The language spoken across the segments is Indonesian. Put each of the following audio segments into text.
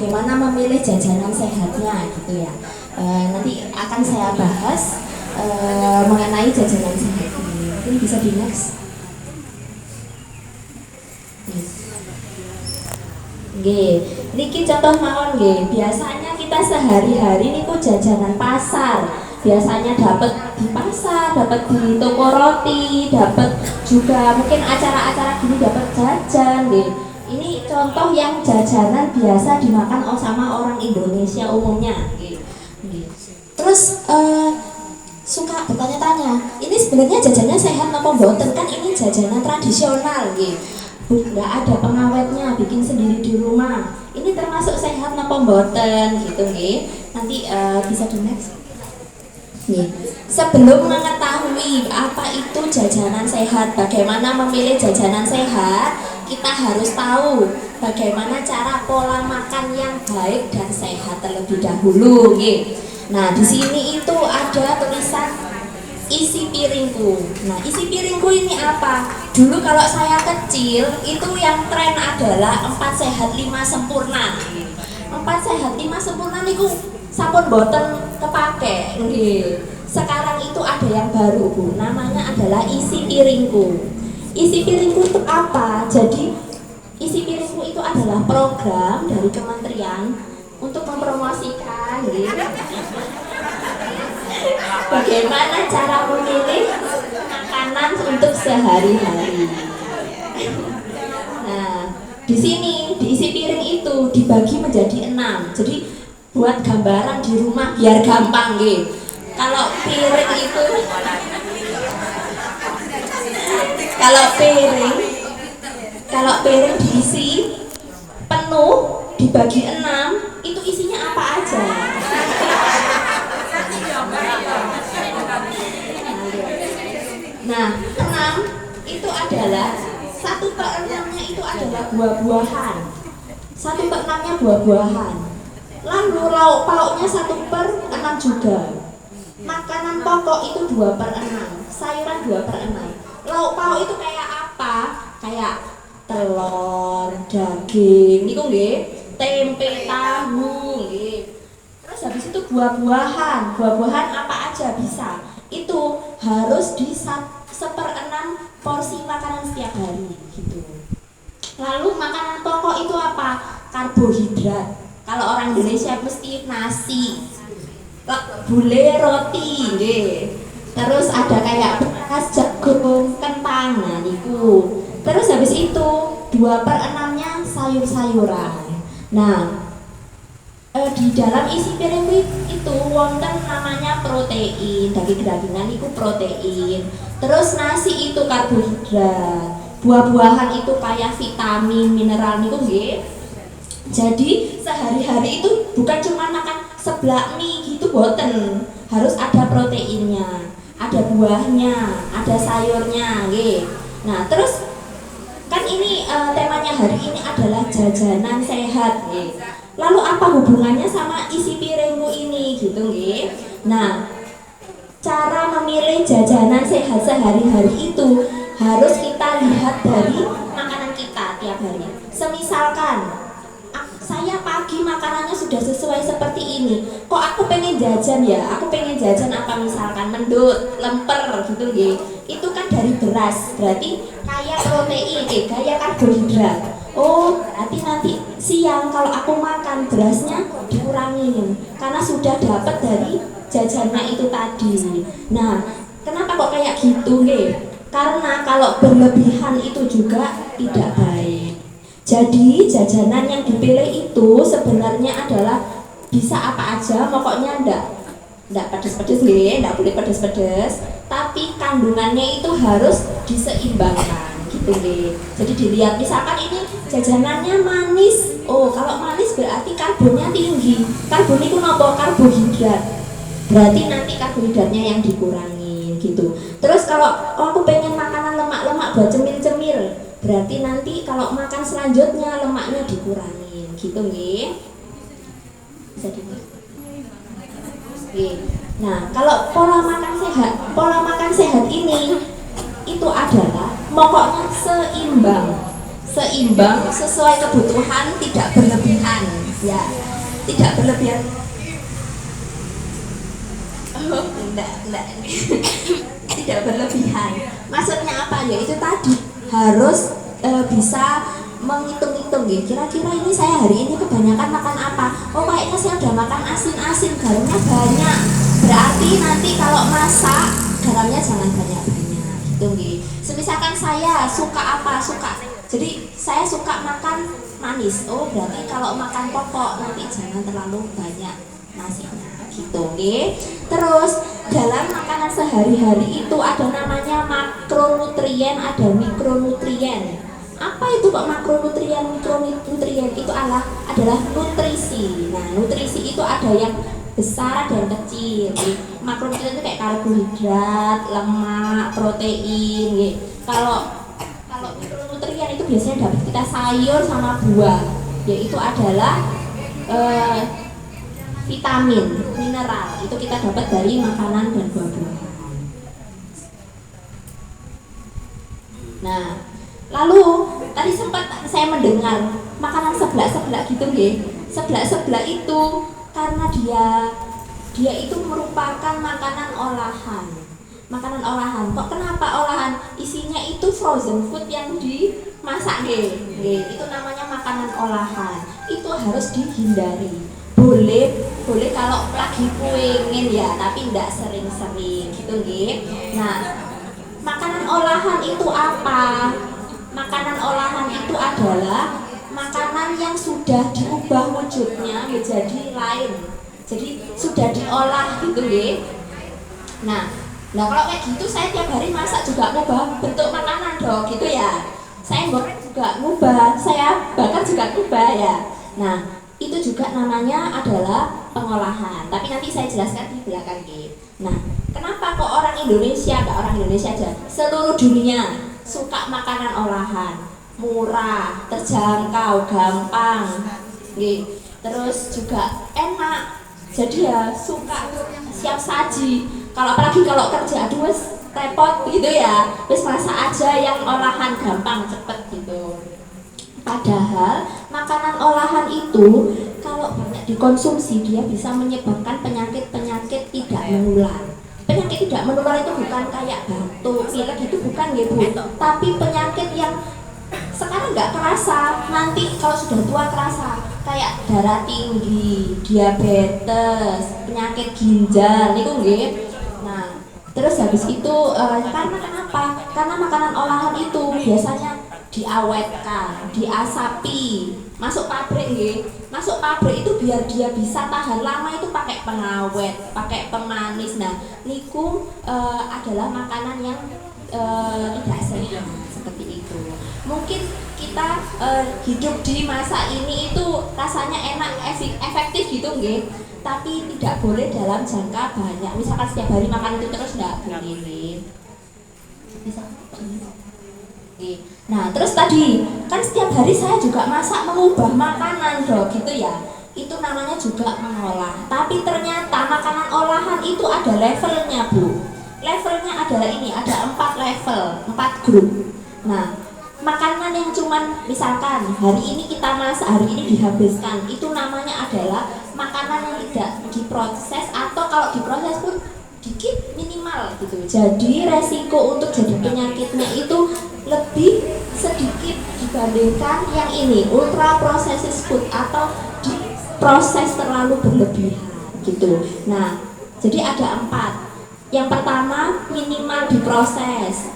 bagaimana memilih jajanan sehatnya gitu ya. Nanti akan saya bahas mengenai jajanan sehat ini. Mungkin bisa di next. Nggih, niki contoh mawon nggih. Biasanya kita sehari-hari niku jajanan pasar. Biasanya dapat di pasar, dapat di toko roti, dapat juga mungkin acara-acara gini dapat jajan nggih. Ini contoh yang jajanan biasa dimakan sama orang Indonesia umumnya nggih. Terus suka bertanya-tanya, ini sebenarnya jajannya sehat apa mboten? Kan ini jajanan tradisional nggih. Nggak ada pengawetnya, bikin sendiri di rumah. Ini termasuk sehat apa mboten gitu nggih. Nanti bisa di next. Nih, sebelum mengetahui apa itu jajanan sehat, bagaimana memilih jajanan sehat, kita harus tahu bagaimana cara pola makan yang baik dan sehat terlebih dahulu nggih. Nah, di sini itu ada tulisan isi piringku. Nah, isi piringku ini apa? Dulu kalau saya kecil itu yang tren adalah 4 sehat 5 sempurna. 4 sehat 5 sempurna niku sampun boten kepake nggih. Sekarang itu ada yang baru Bu, namanya adalah isi piringku. Isi piringku itu apa? Jadi isi piringku itu adalah program dari kementerian untuk mempromosikan nggih. Bagaimana cara memilih makanan untuk sehari-hari. Nah, di sini di isi piring itu dibagi menjadi 6. Jadi buat gambaran di rumah biar gampang nggih. Kalau piring itu kalau piring diisi penuh dibagi 6, itu isinya apa aja? Nah, 6 itu adalah 1/6-nya itu adalah buah-buahan. 1/6-nya buah-buahan. Lalu lauk pauknya 1/6 juga. Makanan pokok itu 2/6. Sayuran 2/6. Lauk pauk itu kayak apa? Kayak telur, daging, niku nggih, tempe, tahu nggih. Terus habis itu buah-buahan. Buah-buahan apa aja bisa. Itu harus di 1/6 porsi makanan setiap hari gitu. Lalu makanan pokok itu apa? Karbohidrat. Kalau orang Indonesia mesti nasi, gulai, roti nggih. Terus ada kayak beras, jagung, kentang, nah niku. Terus habis itu 2/6-nya sayur-sayuran. Nah, di dalam isi piring itu wonten namanya protein, daging-dagingan itu protein. Terus nasi itu karbohidrat, buah-buahan itu kayak vitamin, mineral niku nggih. Jadi sehari-hari itu bukan cuma makan seblak mie gitu boten, harus ada proteinnya, ada buahnya, ada sayurnya nggih. Nah, terus kan ini temanya hari ini adalah jajanan sehat nggih. Lalu apa hubungannya sama isi piringmu ini gitu nggih. Nah, cara memilih jajanan sehat sehari-hari itu harus kita lihat dari makanan kita tiap hari. Semisalkan saya pagi makanannya sudah sesuai seperti ini, kok aku pengen jajan ya, aku pengen jajan apa misalkan mendut, lemper gitu nggih. Itu kan dari beras, berarti kaya protein, kaya karbohidrat. Oh, berarti nanti siang kalau aku makan berasnya dikurangin karena sudah dapat dari jajannya itu tadi. Nah, kenapa kok kayak gitu nggih? Karena kalau berlebihan itu juga tidak baik. Jadi jajanan yang dipilih itu sebenarnya adalah bisa apa aja, pokoknya enggak pedes-pedes nggih, enggak boleh pedes-pedes, tapi kandungannya itu harus diseimbangkan gitu nggih. Jadi dilihat misalkan ini jajanannya manis. Oh, kalau manis berarti karbonnya tinggi. Karbon itu nopo? Karbohidrat. Berarti nanti karbohidratnya yang dikurangin gitu. Terus kalau aku pengen makanan lemak-lemak buat cemil-cemil, berarti nanti kalau makan selanjutnya lemaknya dikurangin gitu nggih. Bisa dilihat. Nah, kalau pola makan sehat ini itu adalah pokoknya seimbang sesuai kebutuhan, tidak berlebihan. Ya, tidak berlebihan. Oh, enggak. Tidak berlebihan. Maksudnya apa ya? Itu tadi harus bisa menghitung-hitung ya. Kira-kira ini saya hari ini kebanyakan makan apa? Oh, kayaknya saya udah makan asin-asin, garamnya banyak. Berarti nanti kalau masak garamnya jangan banyak-banyak. Gitu nggih. Semisalkan saya suka apa? Jadi saya suka makan manis. Oh, berarti kalau makan pokok nanti jangan terlalu banyak nasinya. Gitu nggih. Terus dalam makanan sehari-hari itu ada namanya makronutrien, ada mikronutrien. Apa itu kok makronutrien, mikronutrien? Itu adalah nutrisi. Nah, nutrisi itu ada yang besar, ada yang kecil. Makronutrien itu kayak karbohidrat, lemak, protein. Kalau mikronutrien itu biasanya dapat kita sayur sama buah. Yaitu adalah vitamin, mineral. Itu kita dapat dari makanan dan buah-buahan. Nah, lalu tadi sempat saya mendengar makanan seblak gitu nggih. Seblak itu karena dia itu merupakan makanan olahan. Makanan olahan. Kok kenapa olahan? Isinya itu frozen food yang dimasak nggih. Itu namanya makanan olahan. Itu harus dihindari. Boleh kalau lagi pengen ya, tapi tidak sering-sering gitu nggih. Nah, makanan olahan itu apa? Makanan olahan itu adalah makanan yang sudah diubah wujudnya menjadi lain. Jadi sudah diolah gitu nggih. Nah, kalau kayak gitu saya tiap hari masak juga ngubah bentuk makanan dong gitu ya. Saya goreng juga ngubah, saya bakar juga ngubah ya. Nah, itu juga namanya adalah pengolahan. Tapi nanti saya jelaskan di belakang nggih. Nah, kenapa kok orang Indonesia, enggak orang Indonesia aja, seluruh dunia suka makanan olahan? Murah, terjangkau, gampang. Nggih. Terus juga enak. Jadi ya suka siap saji. Apalagi kalau kerja aduh wes repot gitu ya. Wes masak aja yang olahan gampang, cepet gitu. Padahal makanan olahan itu kalau banyak dikonsumsi dia bisa menyebabkan penyakit-penyakit tidak menular. Penyakit tidak menular itu bukan kayak batuk, pilek itu bukan gitu, tapi penyakit yang sekarang nggak kerasa, nanti kalau sudah tua kerasa, kayak darah tinggi, diabetes, penyakit ginjal, itu nggih. Nah, terus habis itu karena kenapa? Karena makanan olahan itu biasanya diawetkan, diasapi, masuk pabrik nggih. Masuk pabrik itu biar dia bisa tahan lama itu pakai pengawet, pakai pemanis. Nah, niku adalah makanan yang tidak sehat seperti itu. Mungkin kita hidup di masa ini itu rasanya enak, efektif gitu nggih. Tapi tidak boleh dalam jangka banyak. Misalkan setiap hari makan itu terus enggak boleh. Bisa. Nah, terus tadi kan setiap hari saya juga masak mengubah makanan dong gitu ya. Itu namanya juga mengolah. Tapi ternyata makanan olahan itu ada levelnya, Bu. Levelnya adalah ini, ada 4 level, 4 grup. Nah, makanan yang cuman misalkan hari ini kita masak, hari ini dihabiskan, itu namanya adalah makanan yang tidak diproses atau kalau diproses pun dikit minimal gitu. Jadi resiko untuk jadi penyakitnya itu lebih sedikit dibandingkan yang ini ultra processed food atau diproses terlalu berlebihan gitu. Nah, jadi ada 4. Yang pertama minimal diproses.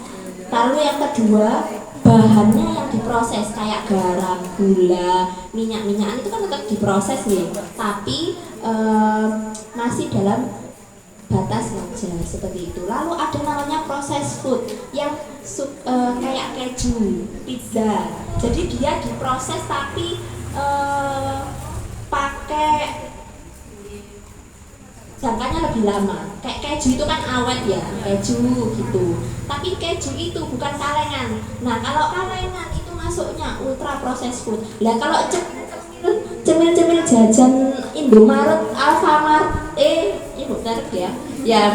Lalu yang kedua bahannya yang diproses kayak garam, gula, minyak-minyakan itu kan tetap diproses nih, tapi masih dalam batas wajar seperti itu. Lalu ada namanya processed food yang kayak keju, pizza. Jadi dia diproses tapi pakai jangkanya lebih lama. Kayak keju itu kan awet ya, keju gitu. Tapi keju itu bukan kalengan. Nah, kalau kalengan itu masuknya ultra processed food. Lah kalau cemil-cemil jajan Indomaret, Alfamart, ibu tarik ya. Ya,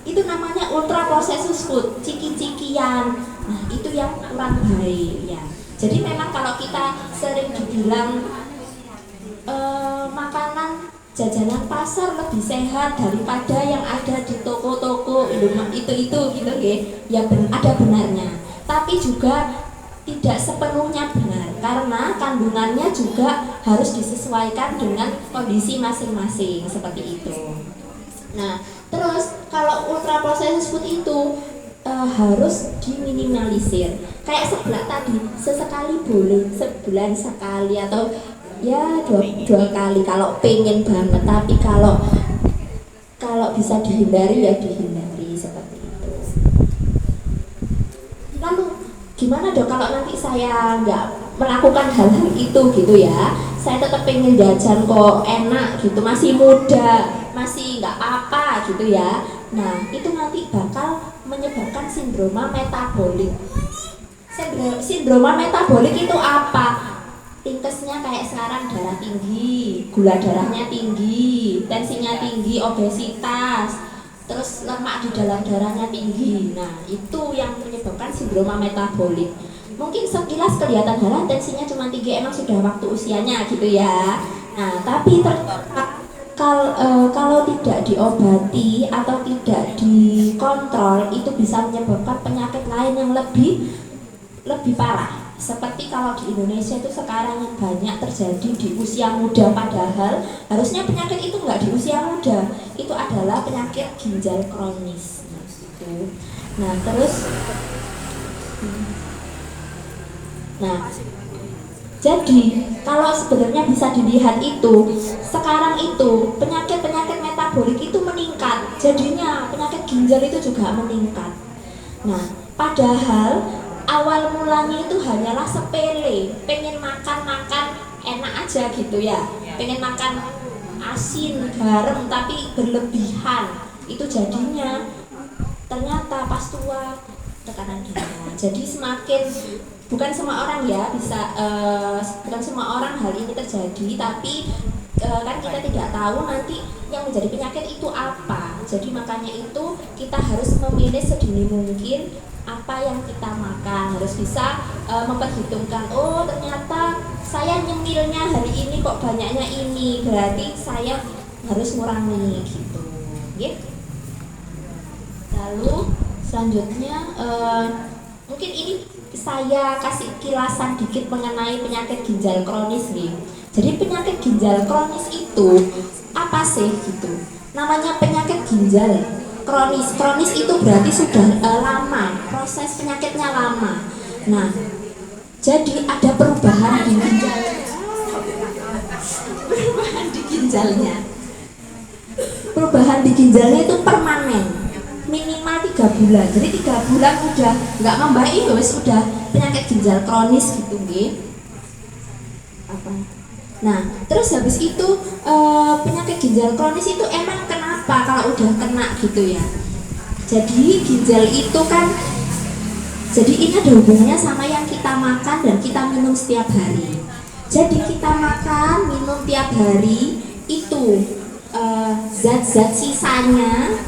itu namanya ultra processed food, ciki-cikian. Nah, itu yang kurang baik ya. Jadi memang kalau kita sering dibilang jajanan pasar lebih sehat daripada yang ada di toko-toko itu gitu ya ada benarnya, tapi juga tidak sepenuhnya benar karena kandungannya juga harus disesuaikan dengan kondisi masing-masing seperti itu. Nah, terus kalau ultra processed food itu harus diminimalisir. Kayak seblak tadi, sesekali boleh, sebulan sekali atau ya dua kali kalau pengen banget, tapi kalau bisa dihindari ya dihindari seperti itu. Lalu gimana dong kalau nanti saya nggak melakukan hal-hal itu gitu ya, saya tetap pengen jajan kok enak gitu, masih muda, masih nggak apa-apa gitu ya. Nah itu nanti bakal menyebabkan sindroma metabolik. Sindroma metabolik itu apa? Ringkesnya kayak sekarang darah tinggi, gula darahnya tinggi, tensinya tinggi, obesitas, terus lemak di dalam darahnya tinggi. Nah itu yang menyebabkan sindroma metabolik. Mungkin sekilas kelihatan tensinya cuma tinggi, emang sudah waktu usianya gitu ya. Nah tapi kalau tidak diobati atau tidak dikontrol itu bisa menyebabkan penyakit lain yang lebih parah. Seperti kalau di Indonesia itu sekarang yang banyak terjadi di usia muda, padahal harusnya penyakit itu nggak di usia muda, itu adalah penyakit ginjal kronis. Nah terus jadi kalau sebenarnya bisa dilihat itu sekarang itu penyakit metabolik itu meningkat, jadinya penyakit ginjal itu juga meningkat. Nah padahal awal mulanya itu hanyalah sepele, pengen makan enak aja gitu ya, pengen makan asin, garam tapi berlebihan, itu jadinya ternyata pas tua tekanan darah. Jadi semakin, bukan semua orang ya bisa, bukan semua orang hal ini terjadi, tapi kan kita tidak tahu nanti yang menjadi penyakit itu apa. Jadi makanya itu kita harus memilih sedini mungkin apa yang kita makan, harus bisa memperhitungkan, oh ternyata saya nyemilnya hari ini kok banyaknya ini, berarti saya harus ngurangi gitu ya. Lalu selanjutnya mungkin ini saya kasih kilasan dikit mengenai penyakit ginjal kronis nih. Jadi penyakit ginjal kronis itu apa sih gitu? Namanya penyakit ginjal kronis itu berarti sudah lama, proses penyakitnya lama. Nah, jadi ada perubahan di ginjalnya. Perubahan di ginjalnya itu permanen, minimal 3 bulan. Jadi 3 bulan udah nggak membaik, wes udah penyakit ginjal kronis gitu nggih. Nah, terus habis itu penyakit ginjal kronis itu emang kenapa kalau udah kena gitu ya? Jadi ginjal itu kan, jadi ini ada hubungannya sama yang kita makan dan kita minum setiap hari. Jadi kita makan, minum tiap hari itu zat-zat sisanya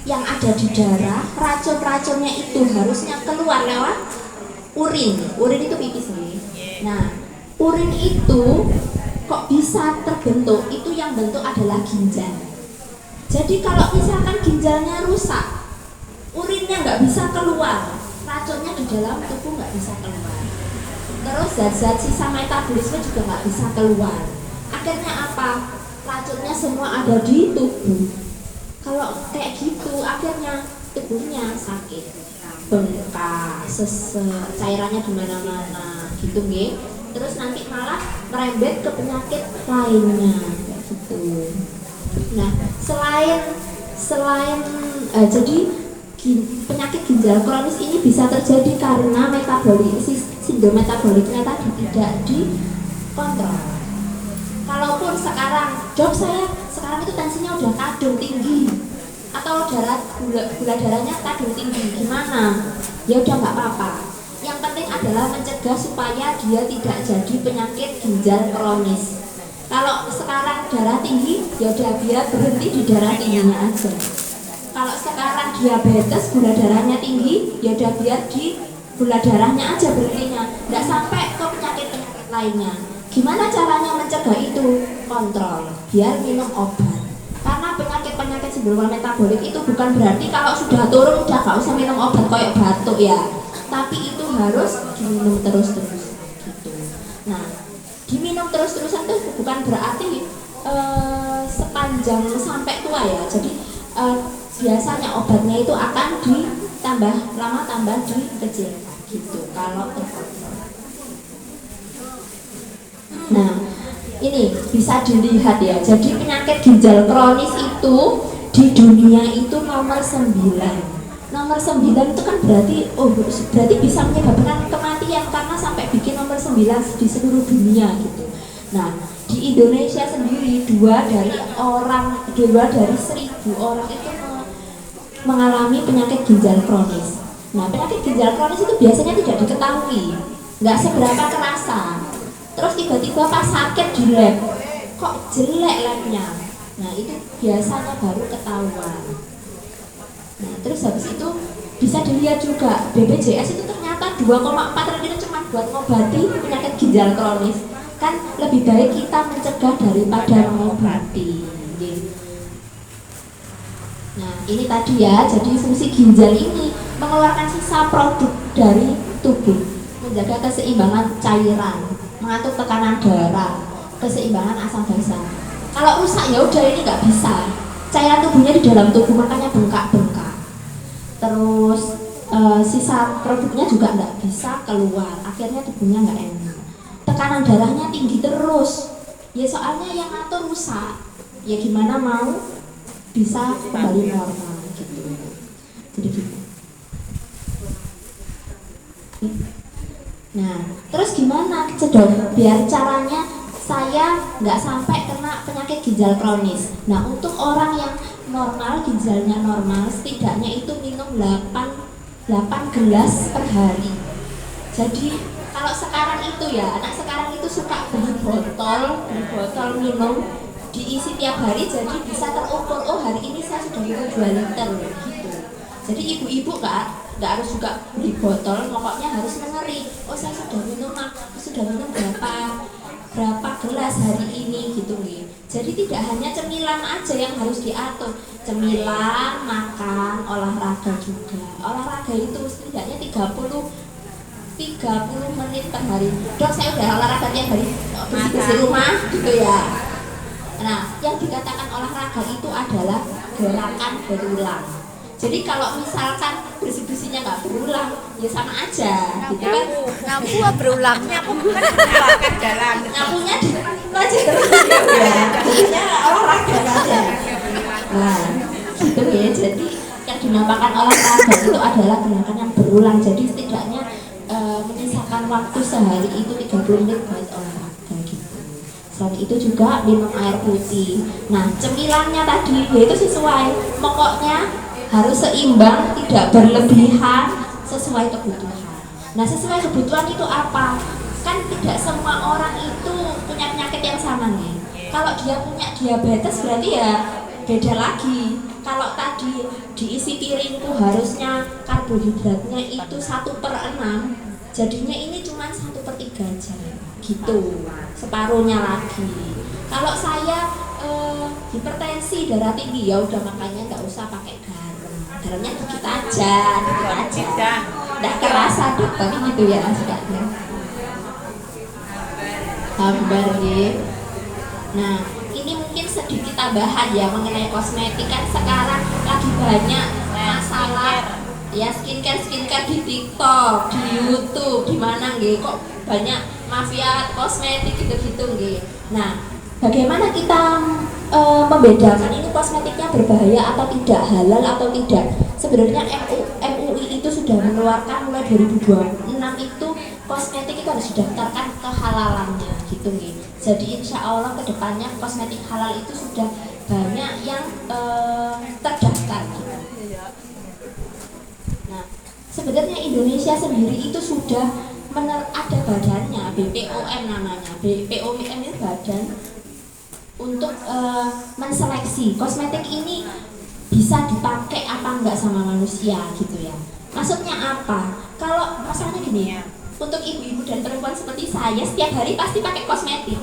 yang ada di darah, racun-racunnya itu harusnya keluar lewat urin. Urin itu pipis nih. Nah, urin itu kok bisa terbentuk, itu yang bentuk adalah ginjal. Jadi kalau misalkan ginjalnya rusak, urinnya nggak bisa keluar, racunnya di dalam tubuh nggak bisa keluar, terus zat-zat sisa metabolisme juga nggak bisa keluar. Akhirnya apa? Racunnya semua ada di tubuh. Kalau kayak gitu akhirnya tubuhnya sakit, bengkak, sesek, cairannya di mana-mana gitu nggih. Terus nanti malah merembet ke penyakit lainnya kayak gitu. Nah, selain jadi penyakit ginjal kronis ini bisa terjadi karena sindrom metaboliknya tadi tidak dikontrol. Kalaupun sekarang job saya sekarang itu tensinya udah kadung tinggi atau gula darahnya kadung tinggi, gimana? Ya udah nggak apa-apa. Yang penting adalah mencegah supaya dia tidak jadi penyakit ginjal kronis. Kalau sekarang darah tinggi, ya udah biar berhenti di darah tingginya aja. Kalau sekarang diabetes, gula darahnya tinggi, ya udah biar di gula darahnya aja berhentinya, nggak sampai ke penyakit lainnya. Gimana caranya mencegah itu? Kontrol, biar minum obat. Karena penyakit-penyakit sindrom metabolik itu bukan berarti kalau sudah turun udah gak usah minum obat kayak batuk ya. Tapi itu harus diminum terus-terus gitu. Nah, diminum terus-terusan itu bukan berarti sepanjang sampai tua ya. Jadi biasanya obatnya itu akan ditambah lama tambah dikecilkan gitu kalau terkontrol. Nah, ini bisa dilihat ya. Jadi penyakit ginjal kronis itu di dunia itu nomor 9. Nomor 9 itu kan berarti bisa menyebabkan kematian karena sampai bikin nomor 9 di seluruh dunia gitu. Nah, di Indonesia sendiri 2 dari 1000 orang itu mengalami penyakit ginjal kronis. Nah, penyakit ginjal kronis itu biasanya tidak diketahui, nggak seberapa kerasa. Terus tiba-tiba pas sakit di lab, kok jelek labnya. Nah, itu biasanya baru ketahuan. Nah, terus habis itu bisa dilihat juga BPJS itu ternyata 2,4 triliun cuma buat ngobati penyakit ginjal kronis. Kan lebih baik kita mencegah daripada mengobati. Nah, ini tadi ya, jadi fungsi ginjal ini mengeluarkan sisa produk dari tubuh, menjaga keseimbangan cairan, mengatur tekanan darah, keseimbangan asam basa. Kalau rusak ya udah ini nggak bisa. Cairan tubuhnya di dalam tubuh makanya bengkak-bengkak. Terus sisa produknya juga nggak bisa keluar. Akhirnya tubuhnya nggak enak. Tekanan darahnya tinggi terus. Ya soalnya yang ngatur rusak. Ya gimana mau bisa kembali normal gitu. Jadi gitu. Nah, terus gimana cedok biar caranya saya nggak sampai kena penyakit ginjal kronis? Nah, untuk orang yang normal, ginjalnya normal, setidaknya itu minum 8 gelas per hari. Jadi kalau sekarang itu ya, anak sekarang itu suka beli botol minum diisi tiap hari, jadi bisa terukur, oh hari ini saya sudah minum 2 liter gitu. Jadi ibu-ibu nggak harus juga beli botol, pokoknya harus mengeri. Oh saya sudah minum berapa gelas hari ini gitu nih. Jadi tidak hanya cemilan aja yang harus diatur, cemilan, makan, olahraga juga. Olahraga itu setidaknya 30 menit per hari. Dok saya udah olahraga tiap hari bersih rumah gitu ya. Nah, yang dikatakan olahraga itu adalah gerakan berulang. Jadi kalau misalkan bersih-bersihnya nggak berulang, ya sama aja, gitu kan? Nyapu berulang, nyapu bukan mengeluarkan jalan. Nyapunya di aja terus ya, jadinya olahraga aja. Nah, gitu ya. Jadi yang dinamakan olahraga itu adalah gerakan yang berulang. Jadi setidaknya menyisakan waktu sehari itu 30 menit buat olahraga gitu. Selain itu juga minum air putih. Nah, cemilannya tadi yaitu sesuai, pokoknya harus seimbang, tidak berlebihan, sesuai kebutuhan. Nah, sesuai kebutuhan itu apa? Kan tidak semua orang itu punya penyakit yang sama nih. Kalau dia punya diabetes berarti ya beda lagi. Kalau tadi diisi piringku harusnya karbohidratnya itu 1/6, jadinya ini cuma 1/3 aja gitu, separuhnya lagi. Kalau saya hipertensi, darah tinggi, ya udah makanya nggak usah pakai garamnya dikit aja, nggak kerasa dokter gitu ya sukanya. Hambar ya. Nah, ini mungkin sedikit tambahan ya mengenai kosmetik. Kan sekarang lagi banyak masalah ya skincare di TikTok, di YouTube, di mana nggih kok banyak mafia kosmetik gitu-gitu nggih. Nah, bagaimana kita membedakan ini kosmetiknya berbahaya atau tidak, halal atau tidak? Sebenarnya MUI itu sudah mengeluarkan mulai 2026 itu kosmetik itu harus didaftarkan kehalalannya gitu nih. Jadi insya Allah kedepannya kosmetik halal itu sudah banyak yang terdaftar gitu. Nah, sebenarnya Indonesia sendiri itu sudah ada badannya, BPOM namanya. BPOM ini badan untuk menseleksi kosmetik ini bisa dipakai apa enggak sama manusia gitu ya. Maksudnya apa? Kalau masalahnya gini ya, untuk ibu-ibu dan perempuan seperti saya setiap hari pasti pakai kosmetik,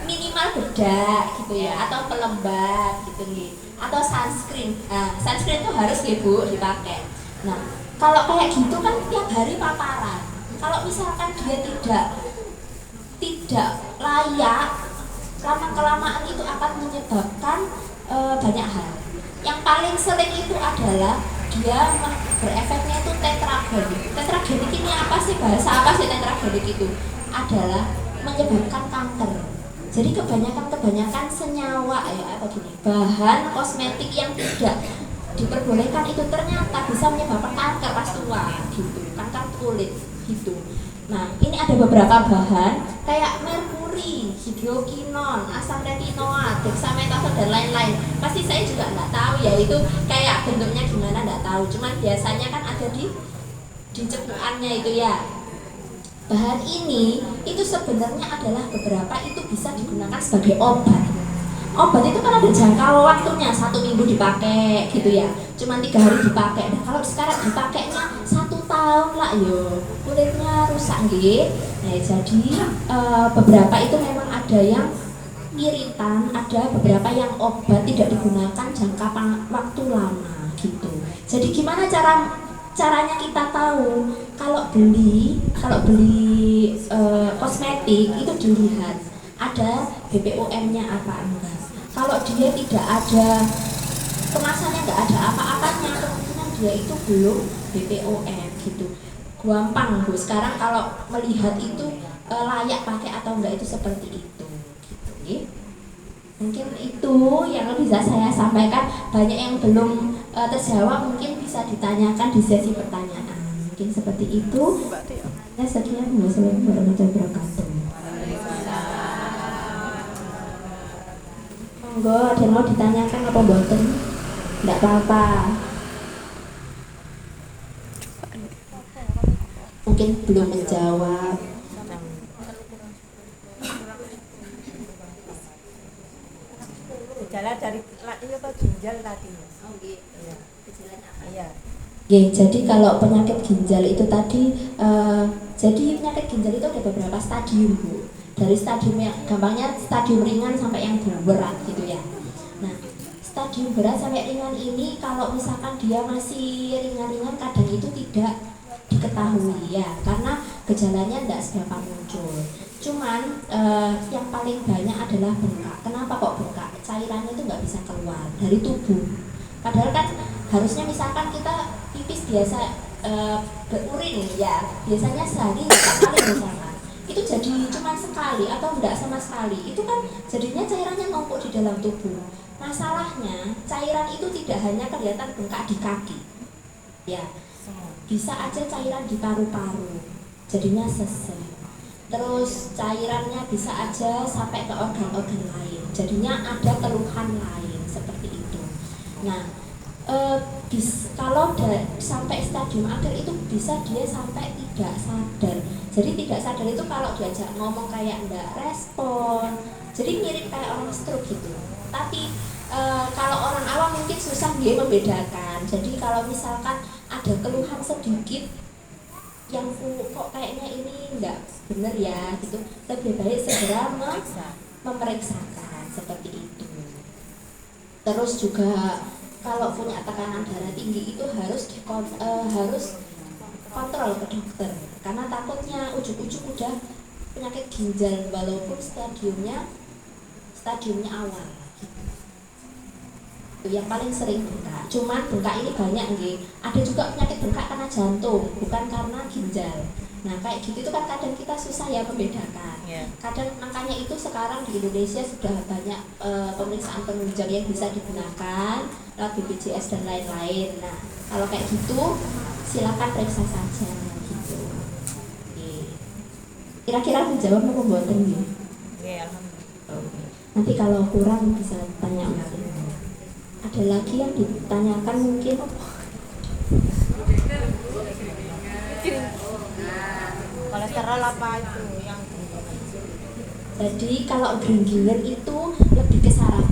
minimal bedak gitu ya, atau pelembab gitu nih, atau sunscreen. Nah, sunscreen itu harus ya Bu dipakai. Nah, kalau kayak gitu kan tiap hari paparan. Kalau misalkan dia tidak layak, lama kelamaan itu akan menyebabkan banyak hal. Yang paling sering itu adalah dia berefeknya itu tetragenik. Tetragenik ini apa sih, bahasa apa sih tetragenik itu? Adalah menyebabkan kanker. Jadi kebanyakan senyawa ya atau gini, bahan kosmetik yang tidak diperbolehkan itu ternyata bisa menyebabkan kanker pas tua gitu, kanker kulit gitu. Nah, ini ada beberapa bahan kayak merkuri, hidrokinon, asam retinoat, dexamethasone dan lain-lain. Pasti saya juga nggak tahu ya itu kayak bentuknya gimana, nggak tahu. Cuman biasanya kan ada di cepuannya itu ya. Bahan ini itu sebenarnya adalah beberapa itu bisa digunakan sebagai obat. Obat itu kan ada jangka waktunya, 1 minggu dipakai gitu ya, cuma 3 hari dipakai. Nah kalau sekarang dipakainya 1 tahun lah yo, kulitnya rusak gitu. Nah jadi beberapa itu memang ada yang iritan, ada beberapa yang obat tidak digunakan jangka waktu lama gitu. Jadi gimana caranya kita tahu kalau beli kosmetik itu dilihat ada BPOM-nya apa enggak. Kalau dia tidak ada kemasannya, nggak ada apa-apanya, kemungkinan dia itu belum BPOM gitu. Gampang Bu, sekarang kalau melihat itu layak pakai atau enggak itu seperti itu gitu. Mungkin itu yang bisa saya sampaikan. Banyak yang belum terjawab, mungkin bisa ditanyakan di sesi pertanyaan. Mungkin seperti itu. Ya sekian, wassalamualaikum warahmatullahi wabarakatuh. Monggo, ada yang mau ditanyakan apa mboten? Enggak apa-apa. Mungkin belum menjawab. Gejala dari itu apa ginjal tadi? Oh iya. Gejalanya apa? Iya. Jadi kalau penyakit ginjal itu tadi, jadi penyakit ginjal itu ada beberapa stadium Bu. Dari stadium yang gampangnya stadium ringan sampai yang berat gitu ya. Nah, stadium berat sampai ringan ini kalau misalkan dia masih ringan-ringan kadang itu tidak diketahui ya, karena gejalanya tidak seberapa muncul. Cuman yang paling banyak adalah bengkak. Kenapa kok bengkak? Cairannya itu nggak bisa keluar dari tubuh. Padahal kan harusnya misalkan kita pipis biasa berurin ya, biasanya sehari 4 kali misalkan. Itu jadi cuma sekali atau enggak sama sekali, itu kan jadinya cairannya numpuk di dalam tubuh. Masalahnya cairan itu tidak hanya kelihatan bengkak di kaki ya, bisa aja cairan di paru-paru jadinya sesek, terus cairannya bisa aja sampai ke organ-organ lain jadinya ada keluhan lain seperti itu. Nah kalau sampai stadium akhir itu bisa dia sampai tidak sadar. Jadi tidak sadar itu kalau diajak ngomong kayak enggak respon, jadi mirip kayak orang stroke gitu. Tapi kalau orang awam mungkin susah dia membedakan. Jadi kalau misalkan ada keluhan sedikit yang kok kayaknya ini enggak benar ya gitu, lebih baik segera memeriksakan seperti itu. Terus juga kalau punya tekanan darah tinggi itu harus kontrol ke dokter, karena takutnya ujuk-ujuk udah penyakit ginjal walaupun stadiumnya awal gitu. Itu yang paling sering bengkak. Cuman bengkak ini banyak nggih. Ada juga penyakit bengkak karena jantung, bukan karena ginjal. Nah kayak gitu itu kan kadang kita susah ya membedakan. Kadang makanya itu sekarang di Indonesia sudah banyak pemeriksaan penunjang yang bisa digunakan lewat BPJS dan lain-lain. Nah kalau kayak gitu silakan periksa saja gitu. Kira-kira menjawab apa mboten nggih? Alhamdulillah. Nanti kalau kurang bisa tanya lagi. Ada lagi yang ditanyakan mungkin? Kolesterol apa itu yang? Jadi kalau Gringgiler itu lebih ke saraf.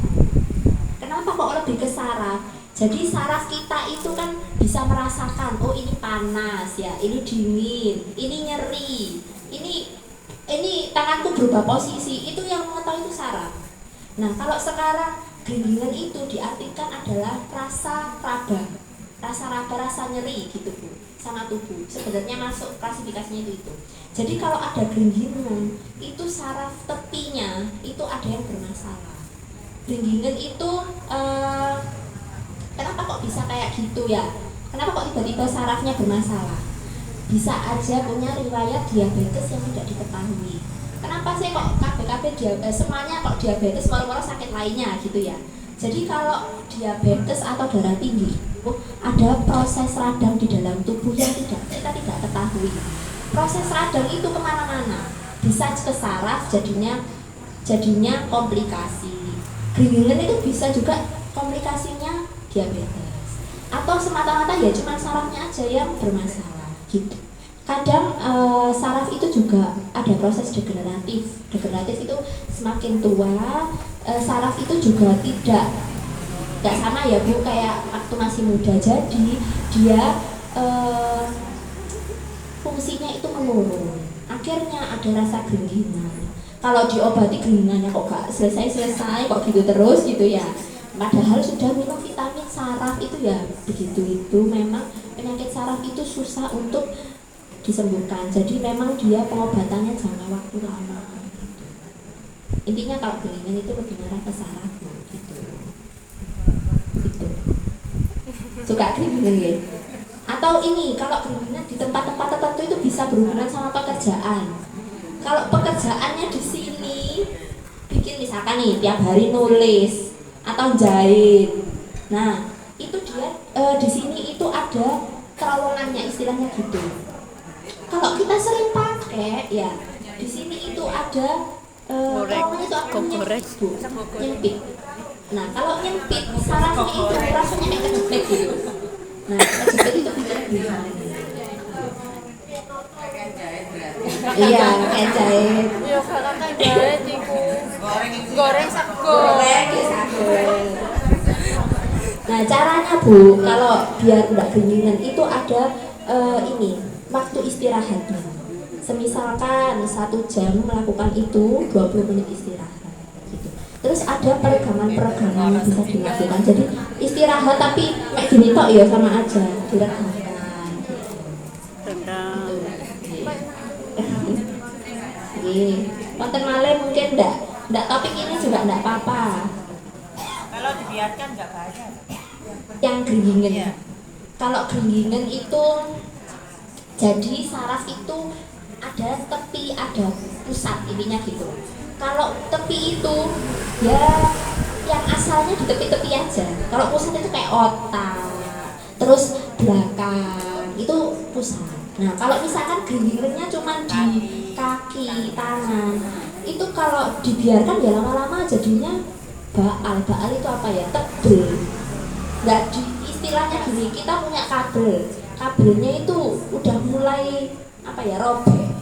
Kenapa kok lebih ke saraf? Jadi saraf kita itu kan bisa merasakan, oh ini panas ya, ini dingin, ini nyeri. ini tanganku berubah posisi, itu yang mengetahui itu saraf. Nah, kalau sekarang genggingan itu diartikan adalah rasa raba, rasa nyeri gitu Bu, sama tubuh. Sebenarnya masuk klasifikasinya itu. Jadi kalau ada genggingan, itu saraf tepinya itu ada yang bermasalah. Genggingan itu kenapa kok bisa kayak gitu ya? Kenapa kok tiba-tiba sarafnya bermasalah? Bisa aja punya riwayat diabetes yang tidak diketahui. Kenapa sih kok KB diabetes, semuanya kok diabetes moro-moro sakit lainnya gitu ya. Jadi kalau diabetes atau darah tinggi ada proses radang di dalam tubuh yang kita tidak ketahui. Proses radang itu kemana-mana, bisa ke saraf, jadinya komplikasi. Genggingan itu bisa juga komplikasinya diabetes, atau semata-mata ya cuma sarafnya aja yang bermasalah gitu. Kadang saraf itu juga ada proses degeneratif itu semakin tua saraf itu juga tidak sama ya Bu, kayak waktu masih muda. Jadi dia fungsinya itu menurun, akhirnya ada rasa genggingan. Kalau diobati genggingannya kok gak selesai kok gitu terus gitu ya, padahal sudah minum vitamin saraf itu ya begitu. Itu memang penyakit saraf itu susah untuk disembuhkan, jadi memang dia pengobatannya jangka waktu lama gitu. Intinya kalau genggingan itu lebih mengarah ke saraf gitu. Suka genggingan ya? Atau ini, kalau genggingan di tempat-tempat tertentu itu bisa berhubungan sama pekerjaan. Kalau pekerjaannya di sini bikin misalkan nih tiap hari nulis atau jahit, nah itu dia di sini itu ada terowongannya, istilahnya gitu. Kalau kita sering pakai ya di sini itu ada terowongannya itu akan nyempit. Nah kalau nyempit sarafnya itu rasanya kayak kejepit gitu. Nah kejepit itu bikin genggingan. Iya, kayak jahit. Yo kakak jahit iku. Goreng sago. Nah, caranya Bu, kalau biar enggak genggingan itu ada ini, waktu istirahatnya. Semisalkan 1 jam melakukan itu, 20 menit istirahat gitu. Terus ada peregangan-peregangan yang bisa dilakukan. Jadi istirahat tapi kayak gini tok ya sama aja, diregangkan gitu. Konten malih mungkin enggak topik ini juga enggak apa-apa. Kalau dibiarkan enggak bahaya. Yang genggingan. Iya. Kalau genggingan itu jadi saraf itu ada tepi, ada pusat, intinya gitu. Kalau tepi itu ya yang asalnya di tepi-tepi aja. Kalau pusat itu kayak otak, terus belakang itu pusat. Nah, kalau misalkan genggingannya cuma di kaki, tangan, itu kalau dibiarkan ya lama-lama jadinya baal itu apa ya, tebel. Nggak istilahnya gini, kita punya kabelnya itu udah mulai apa ya, robek,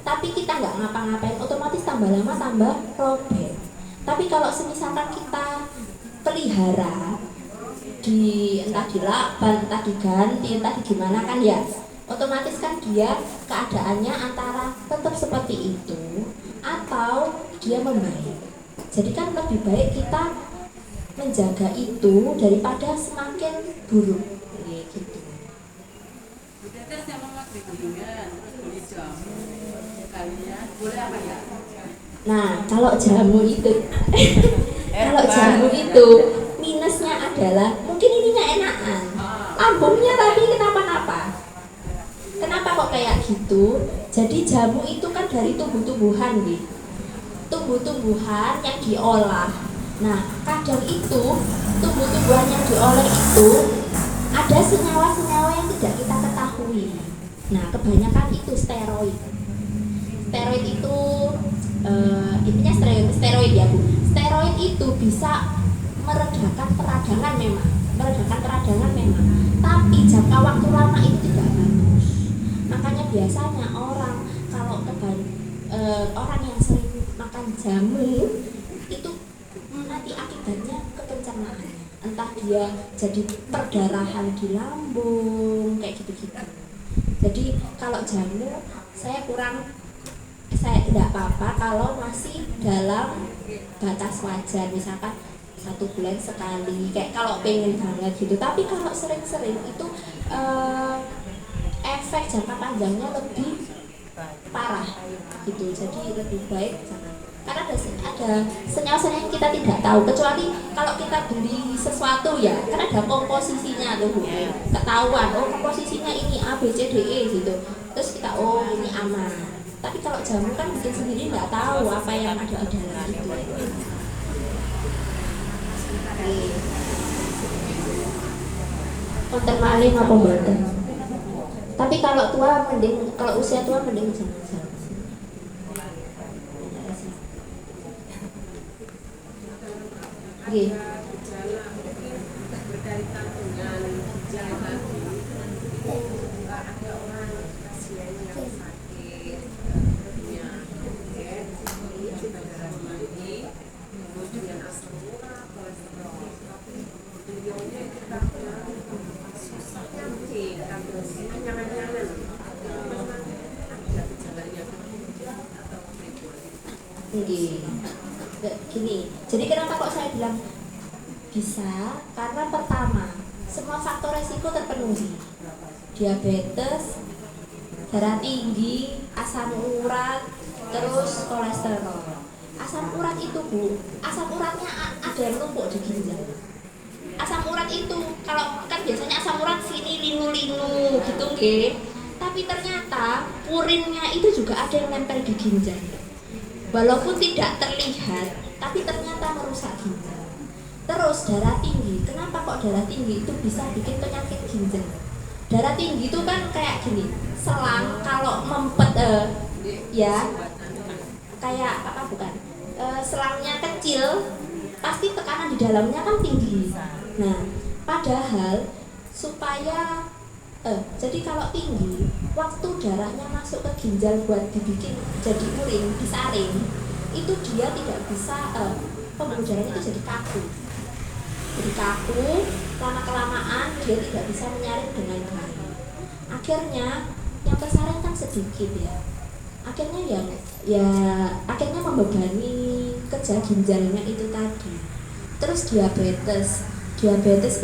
tapi kita nggak ngapa-ngapain, otomatis tambah lama tambah robek. Tapi kalau semisalkan kita pelihara entah dilakban, entah diganti, entah gimana kan ya, otomatis kan dia keadaannya antara tetap seperti itu atau dia membaik. Jadi kan lebih baik kita menjaga itu daripada semakin buruk gitu. Nah, kalau jamu itu minusnya adalah mungkin ininya enakan, lambungnya tapi kenapa-napa. Kenapa kok kayak gitu? Jadi jamu itu kan dari tumbuh-tumbuhan nih. Tumbuh-tumbuhan yang diolah. Nah, kadang itu tumbuh-tumbuhan yang diolah itu ada senyawa-senyawa yang tidak kita ketahui. Nah, kebanyakan itu steroid. Steroid itu intinya steroid ya Bu. Steroid itu bisa meredakan peradangan memang. Tapi jangka waktu lama itu tidak bagus. Makanya biasanya orang kalau orang yang sering makan jamu itu nanti akibatnya ke pencernaannya, entah dia jadi perdarahan di lambung kayak gitu-gitu. Jadi kalau jamu saya kurang tidak apa-apa kalau masih dalam batas wajar, misalkan 1 bulan sekali, kayak kalau pengen banget gitu. Tapi kalau sering-sering itu efek jangka panjangnya lebih parah gitu. Jadi lebih baik jangan. Karena ada senyawa-senyawa yang kita tidak tahu, kecuali kalau kita beli sesuatu ya, karena ada komposisinya tuh Bu, ketahuan oh komposisinya ini A B C D E gitu, terus kita oh ini aman. Tapi kalau jamu kan bikin sendiri nggak tahu apa yang ada di dalam itu. Konten maling apa mboten? Tapi kalau tua mending, kalau usia tua mending jangan. Oke. Gini, jadi kenapa kok saya bilang bisa? Karena pertama, semua faktor resiko terpenuhi. Diabetes, darah tinggi, asam urat, terus kolesterol. Asam urat itu Bu, asam uratnya ada yang numpuk di ginjal. Asam urat itu, kalau kan biasanya asam urat sini linu-linu gitu nggih. Tapi ternyata urinnya itu juga ada yang nempel di ginjal. Walaupun tidak terlihat, tapi ternyata merusak ginjal. Terus darah tinggi, kenapa kok darah tinggi itu bisa bikin penyakit ginjal? Darah tinggi itu kan kayak gini, selang kalau mempet ya kayak apa bukan? Selangnya kecil, pasti tekanan di dalamnya kan tinggi. Nah, padahal supaya jadi kalau tinggi, waktu darahnya masuk ke ginjal buat dibikin jadi urin, disaring, itu dia tidak bisa, pembuluh darahnya itu jadi kaku. Jadi kaku, lama-kelamaan dia tidak bisa menyaring dengan baik. Akhirnya yang tersaring kan sedikit ya. Akhirnya akhirnya membebani kerja ginjalnya itu tadi. Terus diabetes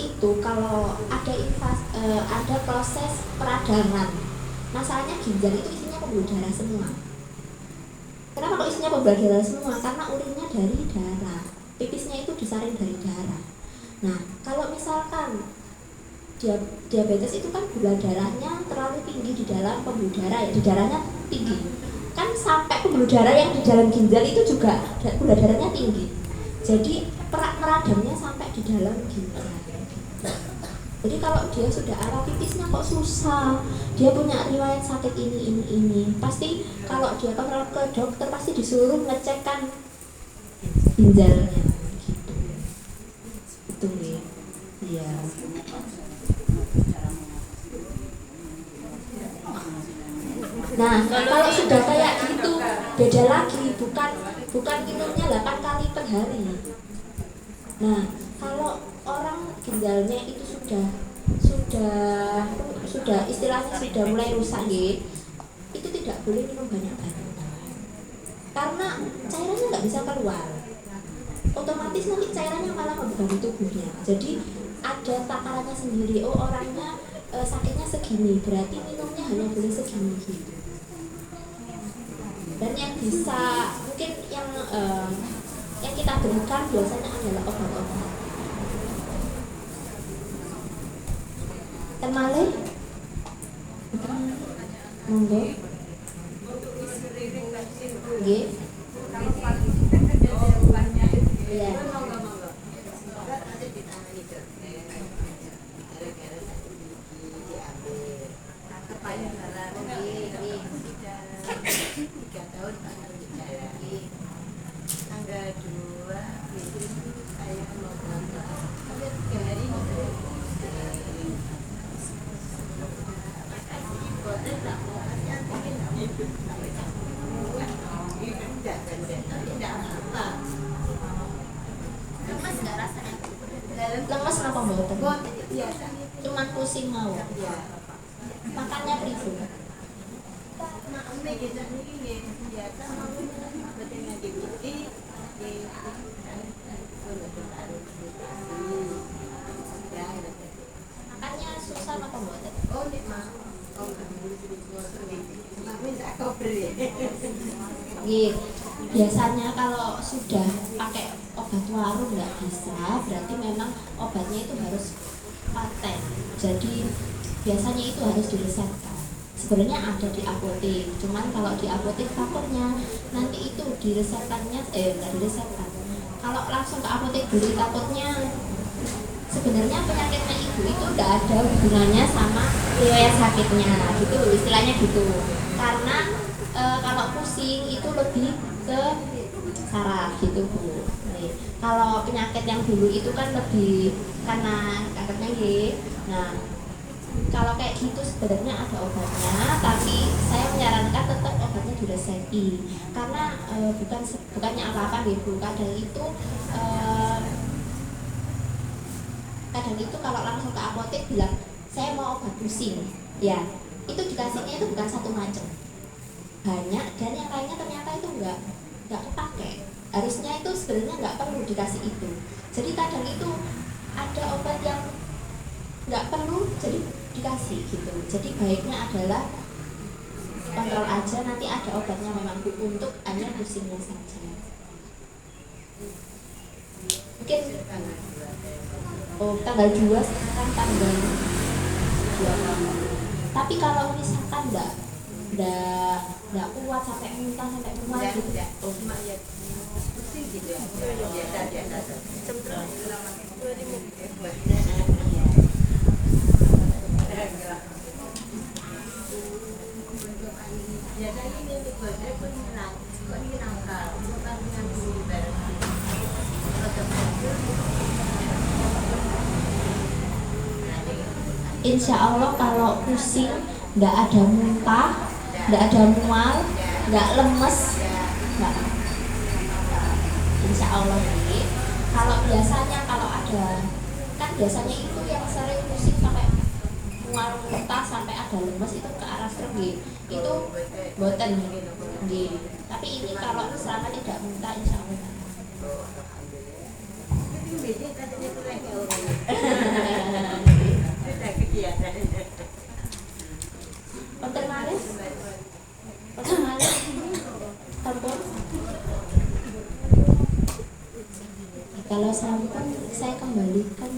itu kalau ada proses peradangan. Masalahnya ginjal itu isinya pembuluh darah semua. Kenapa kok isinya pembuluh darah semua? Karena urinnya dari darah, pipisnya itu disaring dari darah. Nah, kalau misalkan diabetes itu kan gula darahnya terlalu tinggi di dalam pembuluh darah ya, di darahnya tinggi. Kan sampai pembuluh darah yang di dalam ginjal itu juga gula darahnya tinggi. Jadi meradamnya sampai di dalam ginjal. Jadi kalau dia sudah ala pipisnya kok susah, dia punya riwayat sakit ini, pasti kalau dia kontrol ke dokter pasti disuruh ngecekkan ginjalnya gitu. Itu nih. Iya. Nah, kalau sudah kayak gitu beda lagi, bukan minumnya 8 kali per hari. Nah, kalau orang ginjalnya itu sudah istilahnya sudah mulai rusak itu tidak boleh minum banyak-banyak. Karena cairannya nggak bisa keluar. Otomatis nanti cairannya malah membebani tubuhnya. Jadi ada takarannya sendiri. Oh, orangnya sakitnya segini, berarti minumnya hanya boleh segini gitu. Dan yang bisa mungkin yang kita berikan biasanya adalah obat-obat. Temale, monggo. Nggih. Iya. Lemes apa mboten? Cuman pusing mau. Makannya pribadi. Makannya susah apa mboten? Nggih. Biasanya kalau sudah pakai obat warung nggak bisa, berarti memang obatnya itu harus paten. Jadi biasanya itu harus diresepkan. Sebenarnya ada di apotek, cuman kalau di apotek takutnya nanti itu diresepkannya nggak diresepkan. Kalau langsung ke apotek dulu takutnya sebenarnya penyakitnya ibu itu tidak ada hubungannya sama riwayat sakitnya, gitu istilahnya gitu. Karena kalau pusing itu lebih ke saraf gitu bu. Nih, kalau penyakit yang dulu itu kan lebih karena kankernya ya. Nah, kalau kayak gitu sebenarnya ada obatnya, tapi saya menyarankan tetap obatnya diresepi karena bukannya apa-apa bu. Kadang itu kalau langsung ke apotek bilang saya mau obat pusing, ya itu dikasihnya itu bukan satu macam, banyak, dan yang lainnya ternyata itu nggak kepake. Harusnya itu sebenarnya nggak perlu dikasih itu. Jadi kadang itu ada obat yang nggak perlu jadi dikasih gitu. Jadi baiknya adalah kontrol aja, nanti ada obatnya memang untuk hanya pusingnya saja. Mungkin tanggal 2 sekarang tanggal 2. Tapi kalau misalkan nggak kuat sampai muntah sampai mual gitu. Cuma ya pusing gitu ya. Biasa. Insya Allah kalau pusing nggak ada muntah, nggak ada mual, nggak lemes, nggak. Insya Allah nih. Kalau biasanya kalau ada, kan biasanya itu yang sering pusing sampai mual muntah sampai ada lemes itu ke arah stroke itu boten nggih. Tapi ini kalau selama tidak muntah insya Allah. Konten malih? Konten malih? Sampun? Kalau sampun saya kembalikan